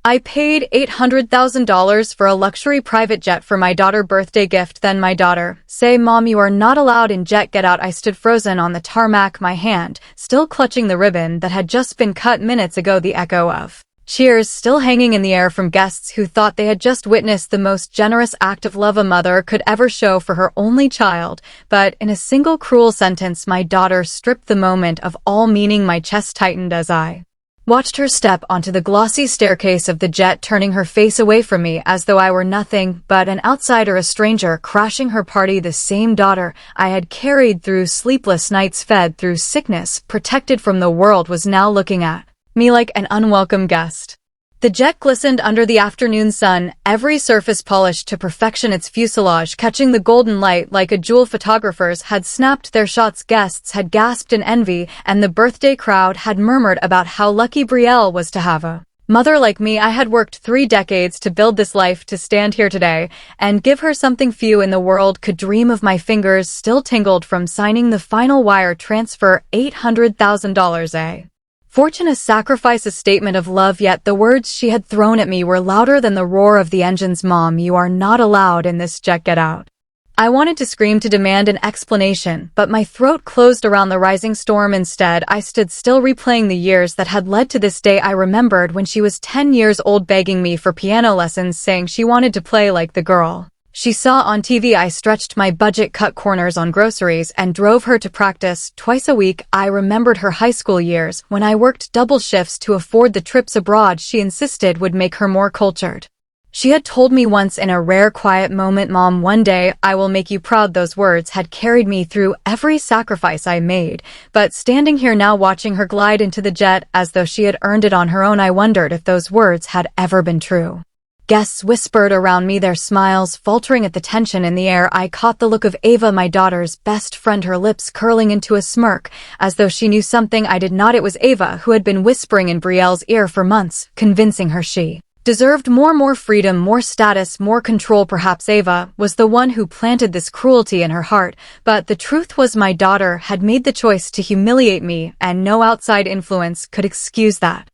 I paid $800,000 for a luxury private jet for my daughter's birthday gift. Then my daughter say, "Mom, you are not allowed in jet. Get out." I stood frozen on the tarmac, my hand still clutching the ribbon that had just been cut minutes ago, the echo of cheers still hanging in the air from guests who thought they had just witnessed the most generous act of love a mother could ever show for her only child. But in a single cruel sentence, my daughter stripped the moment of all meaning. My chest tightened as I watched her step onto the glossy staircase of the jet, turning her face away from me as though I were nothing but an outsider, a stranger, crashing her party. The same daughter I had carried through sleepless nights, fed through sickness, protected from the world, was now looking at me like an unwelcome guest. The jet glistened under the afternoon sun, every surface polished to perfection, its fuselage catching the golden light like a jewel. Photographers had snapped their shots, guests had gasped in envy, and the birthday crowd had murmured about how lucky Brielle was to have a mother like me. I had worked 3 decades to build this life, to stand here today and give her something few in the world could dream of. My fingers still tingled from signing the final wire transfer, $800,000 fortune, a sacrifice, a statement of love. Yet the words she had thrown at me were louder than the roar of the engines. "Mom, you are not allowed in this jet. Get out." I wanted to scream, to demand an explanation, but my throat closed around the rising storm. Instead, I stood still, replaying the years that had led to this day. I remembered when she was 10 years old, begging me for piano lessons, saying she wanted to play like the girl she saw on TV. I stretched my budget, cut corners on groceries, and drove her to practice twice a week. I remembered her high school years, when I worked double shifts to afford the trips abroad she insisted would make her more cultured. She had told me once in a rare quiet moment, "Mom, one day I will make you proud." Those words had carried me through every sacrifice I made, but standing here now, watching her glide into the jet as though she had earned it on her own, I wondered if those words had ever been true. Guests whispered around me, their smiles faltering at the tension in the air. I caught the look of Ava, my daughter's best friend, her lips curling into a smirk, as though she knew something I did not. It was Ava who had been whispering in Brielle's ear for months, convincing her she deserved more freedom, more status, more control. Perhaps Ava was the one who planted this cruelty in her heart, but the truth was my daughter had made the choice to humiliate me, and no outside influence could excuse that.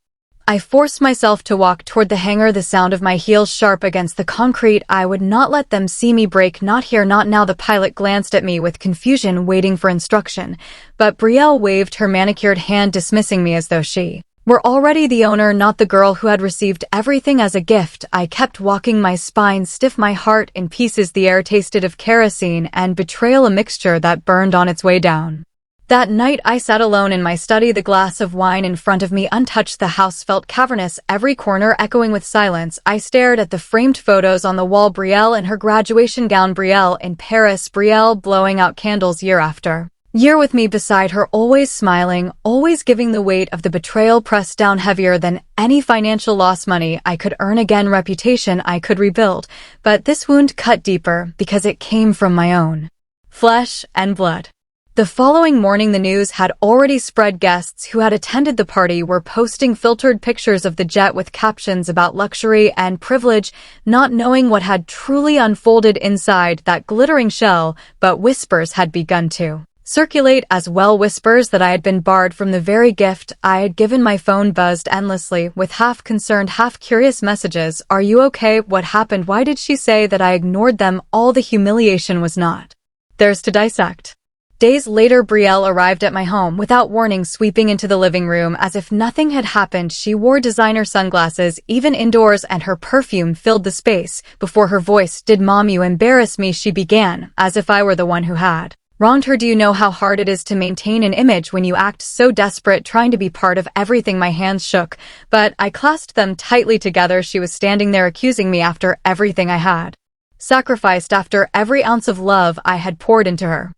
I forced myself to walk toward the hangar, the sound of my heels sharp against the concrete. I would not let them see me break. Not here, not now. The pilot glanced at me with confusion, waiting for instruction, but Brielle waved her manicured hand, dismissing me as though she were already the owner, not the girl who had received everything as a gift. I kept walking, my spine stiff, my heart in pieces. The air tasted of kerosene and betrayal, a mixture that burned on its way down. That night I sat alone in my study, the glass of wine in front of me untouched. The house felt cavernous, every corner echoing with silence. I stared at the framed photos on the wall, Brielle in her graduation gown, Brielle in Paris, Brielle blowing out candles year after year with me beside her, always smiling, always giving. The weight of the betrayal pressed down heavier than any financial loss. Money I could earn again, reputation I could rebuild, but this wound cut deeper because it came from my own flesh and blood. The following morning the news had already spread. Guests who had attended the party were posting filtered pictures of the jet with captions about luxury and privilege, not knowing what had truly unfolded inside that glittering shell. But whispers had begun to circulate as well, whispers that I had been barred from the very gift I had given. My phone buzzed endlessly with half-concerned, half-curious messages. "Are you okay? What happened? Why did she say that?" I ignored them all. The humiliation was not theirs to dissect. Days later, Brielle arrived at my home without warning, sweeping into the living room as if nothing had happened. She wore designer sunglasses, even indoors, and her perfume filled the space. Before her voice did "Mom, you embarrass me," she began, as if I were the one who had wronged her. "Do you know how hard it is to maintain an image when you act so desperate, trying to be part of everything?" My hands shook, but I clasped them tightly together. She was standing there accusing me after everything I had sacrificed, after every ounce of love I had poured into her.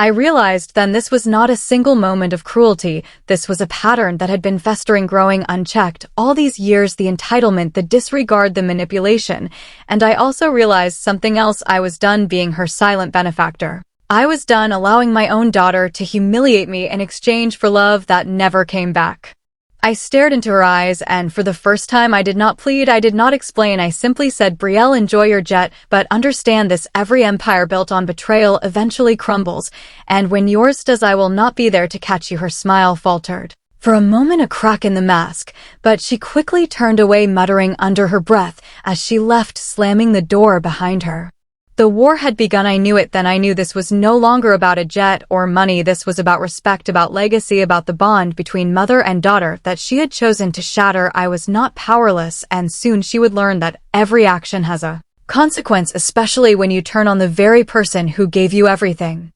I realized then this was not a single moment of cruelty. This was a pattern that had been festering, growing unchecked all these years. The entitlement, the disregard, the manipulation. And I also realized something else. I was done being her silent benefactor. I was done allowing my own daughter to humiliate me in exchange for love that never came back. I stared into her eyes, and for the first time I did not plead, I did not explain. I simply said, "Brielle, enjoy your jet, but understand this: every empire built on betrayal eventually crumbles, and when yours does, I will not be there to catch you." Her smile faltered. For a moment a crack in the mask, but she quickly turned away muttering under her breath as she left, slamming the door behind her. The war had begun. I knew it then. I knew this was no longer about a jet or money. This was about respect, about legacy, about the bond between mother and daughter that she had chosen to shatter. I was not powerless, and soon she would learn that every action has a consequence, especially when you turn on the very person who gave you everything.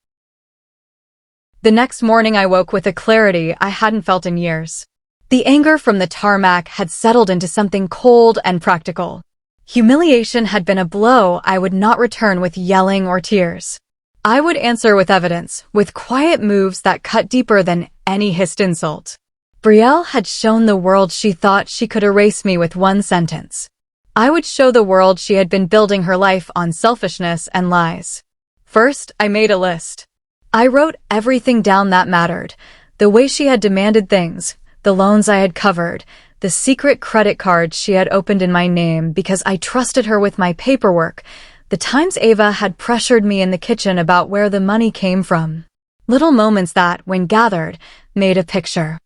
The next morning I woke with a clarity I hadn't felt in years. The anger from the tarmac had settled into something cold and practical. Humiliation had been a blow I would not return with yelling or tears. I would answer with evidence, with quiet moves that cut deeper than any hissed insult. Brielle had shown the world she thought she could erase me with one sentence. I would show the world she had been building her life on selfishness and lies. First, I made a list. I wrote everything down that mattered. The way she had demanded things, the loans I had covered, the secret credit cards she had opened in my name because I trusted her with my paperwork, the times Ava had pressured me in the kitchen about where the money came from. Little moments that, when gathered, made a picture.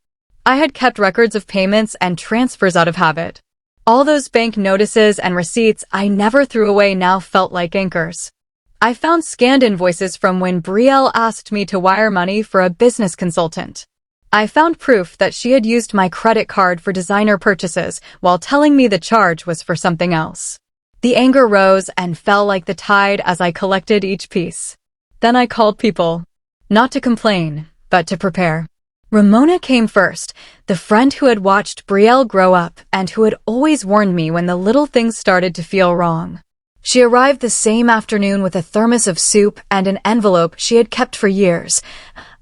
I had kept records of payments and transfers out of habit. All those bank notices and receipts I never threw away now felt like anchors. I found scanned invoices from when Brielle asked me to wire money for a business consultant. I found proof that she had used my credit card for designer purchases while telling me the charge was for something else. The anger rose and fell like the tide as I collected each piece. Then I called people. Not to complain, but to prepare. Ramona came first, the friend who had watched Brielle grow up and who had always warned me when the little things started to feel wrong. She arrived the same afternoon with a thermos of soup and an envelope she had kept for years.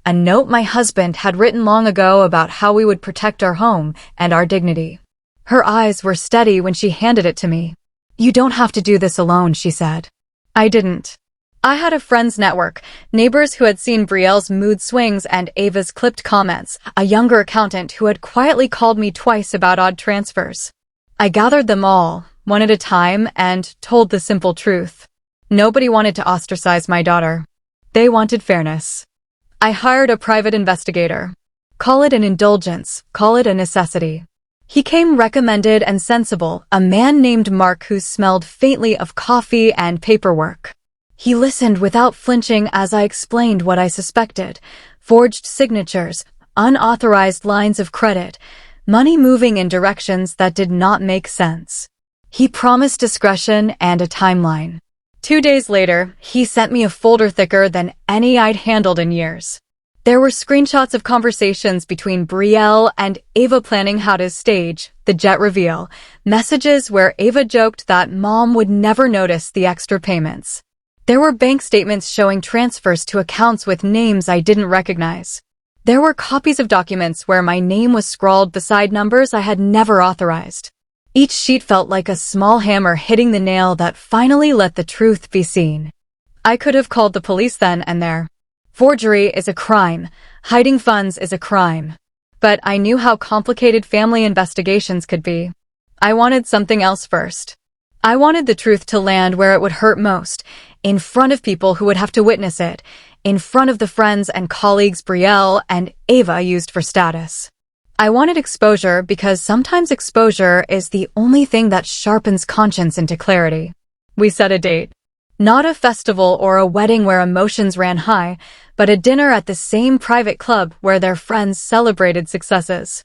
A note my husband had written long ago about how we would protect our home and our dignity. Her eyes were steady when she handed it to me. "You don't have to do this alone," she said. I didn't. I had a friends network, neighbors who had seen Brielle's mood swings and Ava's clipped comments, a younger accountant who had quietly called me twice about odd transfers. I gathered them all, one at a time, and told the simple truth. Nobody wanted to ostracize my daughter. They wanted fairness. I hired a private investigator. Call it an indulgence, call it a necessity. He came recommended and sensible, a man named Mark who smelled faintly of coffee and paperwork. He listened without flinching as I explained what I suspected: forged signatures, unauthorized lines of credit, money moving in directions that did not make sense. He promised discretion and a timeline. 2 days later, he sent me a folder thicker than any I'd handled in years. There were screenshots of conversations between Brielle and Ava planning how to stage the jet reveal, messages where Ava joked that Mom would never notice the extra payments. There were bank statements showing transfers to accounts with names I didn't recognize. There were copies of documents where my name was scrawled beside numbers I had never authorized. Each sheet felt like a small hammer hitting the nail that finally let the truth be seen. I could have called the police then and there. Forgery is a crime. Hiding funds is a crime. But I knew how complicated family investigations could be. I wanted something else first. I wanted the truth to land where it would hurt most, in front of people who would have to witness it, in front of the friends and colleagues Brielle and Ava used for status. I wanted exposure because sometimes exposure is the only thing that sharpens conscience into clarity. We set a date. Not a festival or a wedding where emotions ran high, but a dinner at the same private club where their friends celebrated successes.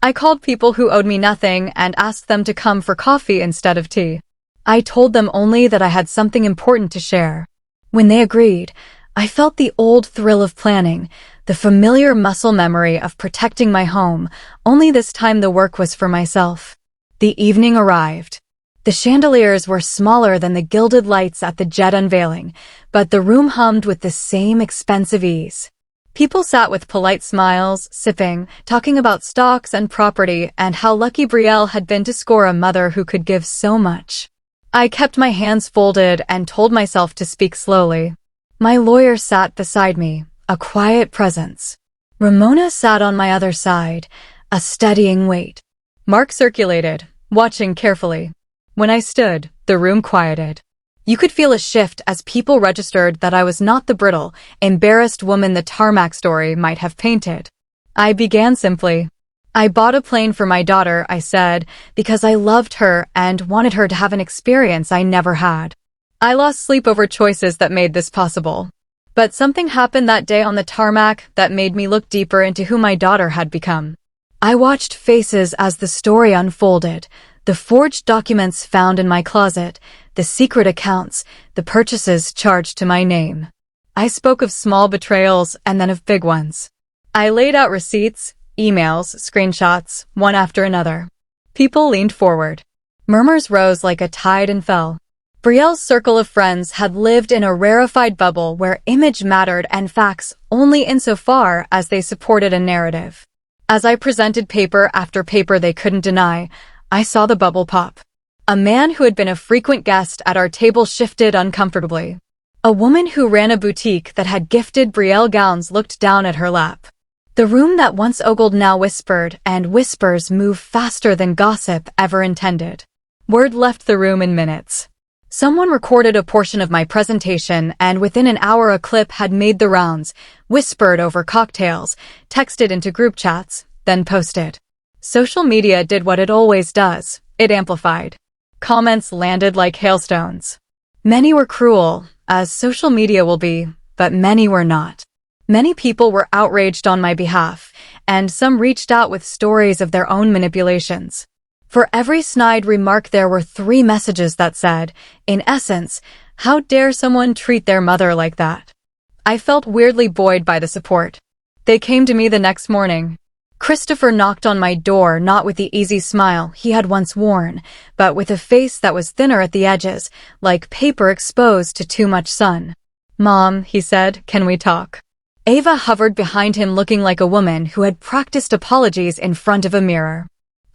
I called people who owed me nothing and asked them to come for coffee instead of tea. I told them only that I had something important to share. When they agreed, I felt the old thrill of planning, the familiar muscle memory of protecting my home, only this time the work was for myself. The evening arrived. The chandeliers were smaller than the gilded lights at the jet unveiling, but the room hummed with the same expensive ease. People sat with polite smiles, sipping, talking about stocks and property and how lucky Brielle had been to score a mother who could give so much. I kept my hands folded and told myself to speak slowly. My lawyer sat beside me, a quiet presence. Ramona sat on my other side, a steadying weight. Mark circulated, watching carefully. When I stood, the room quieted. You could feel a shift as people registered that I was not the brittle, embarrassed woman the tarmac story might have painted. I began simply. I bought a plane for my daughter, I said, because I loved her and wanted her to have an experience I never had. I lost sleep over choices that made this possible. But something happened that day on the tarmac that made me look deeper into who my daughter had become. I watched faces as the story unfolded, the forged documents found in my closet, the secret accounts, the purchases charged to my name. I spoke of small betrayals and then of big ones. I laid out receipts, emails, screenshots, one after another. People leaned forward. Murmurs rose like a tide and fell. Brielle's circle of friends had lived in a rarefied bubble where image mattered and facts only insofar as they supported a narrative. As I presented paper after paper they couldn't deny, I saw the bubble pop. A man who had been a frequent guest at our table shifted uncomfortably. A woman who ran a boutique that had gifted Brielle gowns looked down at her lap. The room that once ogled now whispered, and whispers move faster than gossip ever intended. Word left the room in minutes. Someone recorded a portion of my presentation, and within an hour a clip had made the rounds, whispered over cocktails, texted into group chats, then posted. Social media did what it always does. It amplified. Comments landed like hailstones. Many were cruel, as social media will be, but many were not. Many people were outraged on my behalf, and some reached out with stories of their own manipulations. For every snide remark there were 3 messages that said, in essence, how dare someone treat their mother like that? I felt weirdly buoyed by the support. They came to me the next morning. Christopher knocked on my door not with the easy smile he had once worn, but with a face that was thinner at the edges, like paper exposed to too much sun. "Mom," he said, "can we talk?" Ava hovered behind him looking like a woman who had practiced apologies in front of a mirror.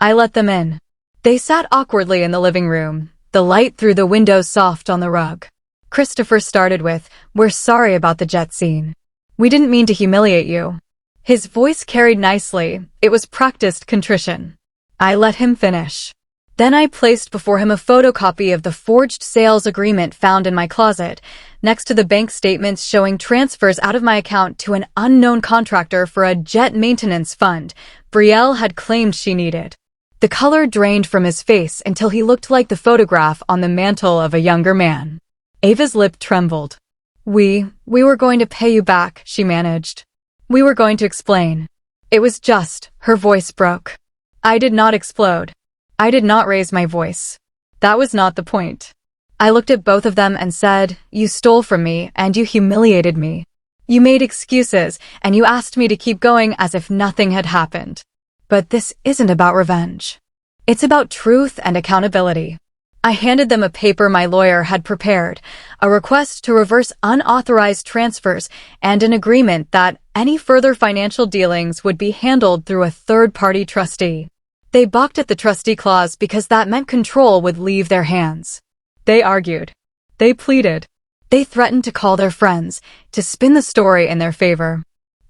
I let them in. They sat awkwardly in the living room, the light through the window soft on the rug. Christopher started with, "We're sorry about the jet scene. We didn't mean to humiliate you." His voice carried nicely. It was practiced contrition. I let him finish. Then I placed before him a photocopy of the forged sales agreement found in my closet, next to the bank statements showing transfers out of my account to an unknown contractor for a jet maintenance fund Brielle had claimed she needed. The color drained from his face until he looked like the photograph on the mantle of a younger man. Ava's lip trembled. We were going to pay you back," she managed. "We were going to explain." It was just, her voice broke. I did not explode. I did not raise my voice. That was not the point. I looked at both of them and said, "You stole from me and you humiliated me. You made excuses and you asked me to keep going as if nothing had happened. But this isn't about revenge. It's about truth and accountability." I handed them a paper my lawyer had prepared, a request to reverse unauthorized transfers and an agreement that any further financial dealings would be handled through a third-party trustee. They balked at the trustee clause because that meant control would leave their hands. They argued. They pleaded. They threatened to call their friends, to spin the story in their favor.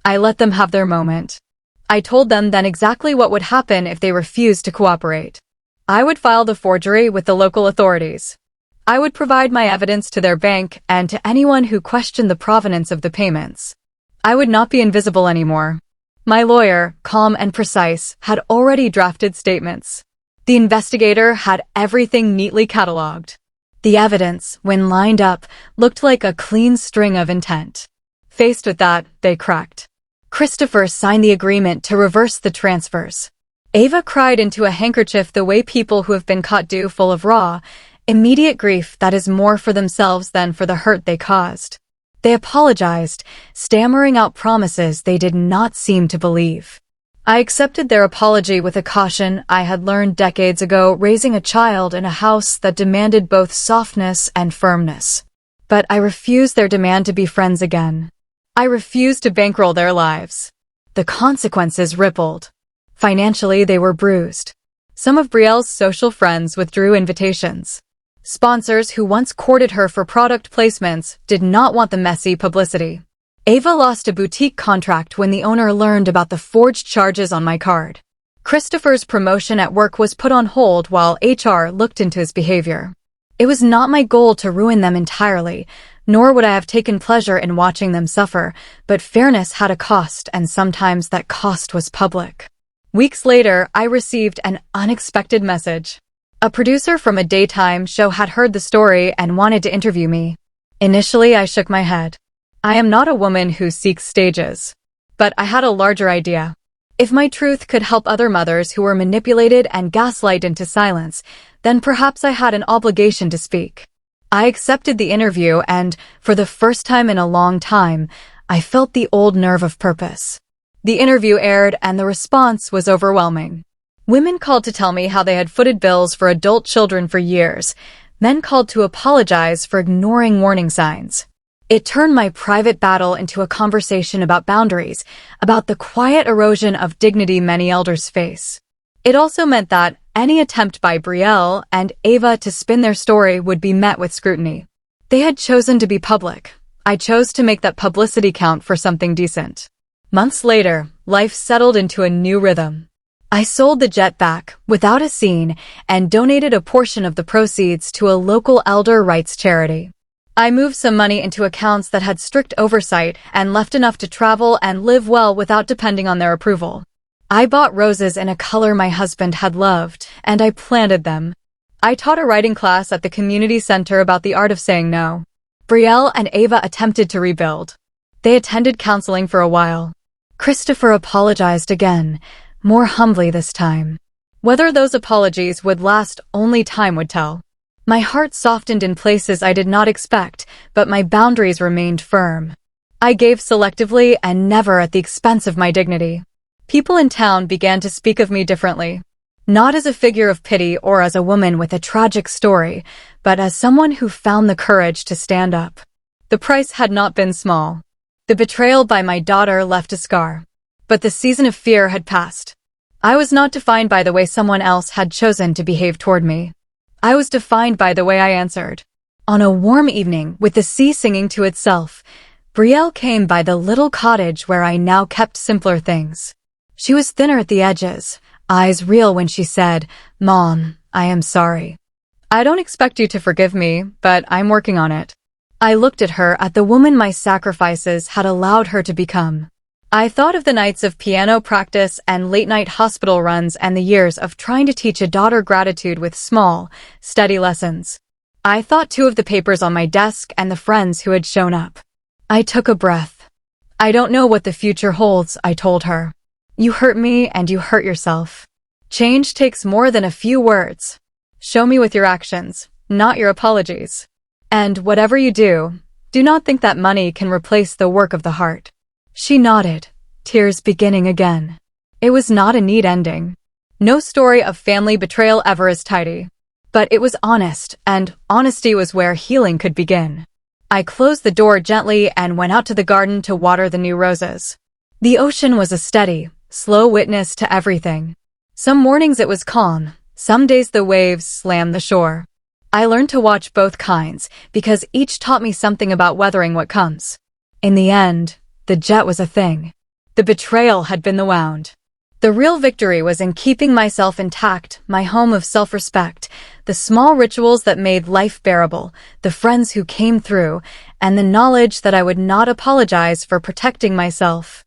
I let them have their moment. I told them then exactly what would happen if they refused to cooperate. I would file the forgery with the local authorities. I would provide my evidence to their bank and to anyone who questioned the provenance of the payments. I would not be invisible anymore. My lawyer, calm and precise, had already drafted statements. The investigator had everything neatly catalogued. The evidence, when lined up, looked like a clean string of intent. Faced with that, they cracked. Christopher signed the agreement to reverse the transfers. Ava cried into a handkerchief the way people who have been caught do, full of raw, immediate grief that is more for themselves than for the hurt they caused. They apologized, stammering out promises they did not seem to believe. I accepted their apology with a caution I had learned decades ago, raising a child in a house that demanded both softness and firmness. But I refused their demand to be friends again. I refused to bankroll their lives. The consequences rippled. Financially, they were bruised. Some of Brielle's social friends withdrew invitations. Sponsors who once courted her for product placements did not want the messy publicity. Ava lost a boutique contract when the owner learned about the forged charges on my card. Christopher's promotion at work was put on hold while HR looked into his behavior. It was not my goal to ruin them entirely, nor would I have taken pleasure in watching them suffer, but fairness had a cost, and sometimes that cost was public. Weeks later, I received an unexpected message. A producer from a daytime show had heard the story and wanted to interview me. Initially, I shook my head. I am not a woman who seeks stages. But I had a larger idea. If my truth could help other mothers who were manipulated and gaslighted into silence, then perhaps I had an obligation to speak. I accepted the interview and, for the first time in a long time, I felt the old nerve of purpose. The interview aired and the response was overwhelming. Women called to tell me how they had footed bills for adult children for years. Men called to apologize for ignoring warning signs. It turned my private battle into a conversation about boundaries, about the quiet erosion of dignity many elders face. It also meant that any attempt by Brielle and Ava to spin their story would be met with scrutiny. They had chosen to be public. I chose to make that publicity count for something decent. Months later, life settled into a new rhythm. I sold the jet back, without a scene, and donated a portion of the proceeds to a local elder rights charity. I moved some money into accounts that had strict oversight and left enough to travel and live well without depending on their approval. I bought roses in a color my husband had loved, and I planted them. I taught a writing class at the community center about the art of saying no. Brielle and Ava attempted to rebuild. They attended counseling for a while. Christopher apologized again, more humbly this time. Whether those apologies would last, only time would tell. My heart softened in places I did not expect, but my boundaries remained firm. I gave selectively and never at the expense of my dignity. People in town began to speak of me differently. Not as a figure of pity or as a woman with a tragic story, but as someone who found the courage to stand up. The price had not been small. The betrayal by my daughter left a scar. But the season of fear had passed. I was not defined by the way someone else had chosen to behave toward me. I was defined by the way I answered. On a warm evening, with the sea singing to itself, Brielle came by the little cottage where I now kept simpler things. She was thinner at the edges, eyes real when she said, "Mom, I am sorry. I don't expect you to forgive me, but I'm working on it." I looked at her, at the woman my sacrifices had allowed her to become. I thought of the nights of piano practice and late-night hospital runs and the years of trying to teach a daughter gratitude with small, steady lessons. I thought too of the papers on my desk and the friends who had shown up. I took a breath. "I don't know what the future holds," I told her. "You hurt me and you hurt yourself. Change takes more than a few words. Show me with your actions, not your apologies. And whatever you do, do not think that money can replace the work of the heart." She nodded, tears beginning again. It was not a neat ending. No story of family betrayal ever is tidy. But it was honest, and honesty was where healing could begin. I closed the door gently and went out to the garden to water the new roses. The ocean was a steady, slow witness to everything. Some mornings it was calm, some days the waves slammed the shore. I learned to watch both kinds, because each taught me something about weathering what comes. In the end, the jet was a thing. The betrayal had been the wound. The real victory was in keeping myself intact, my home of self-respect, the small rituals that made life bearable, the friends who came through, and the knowledge that I would not apologize for protecting myself.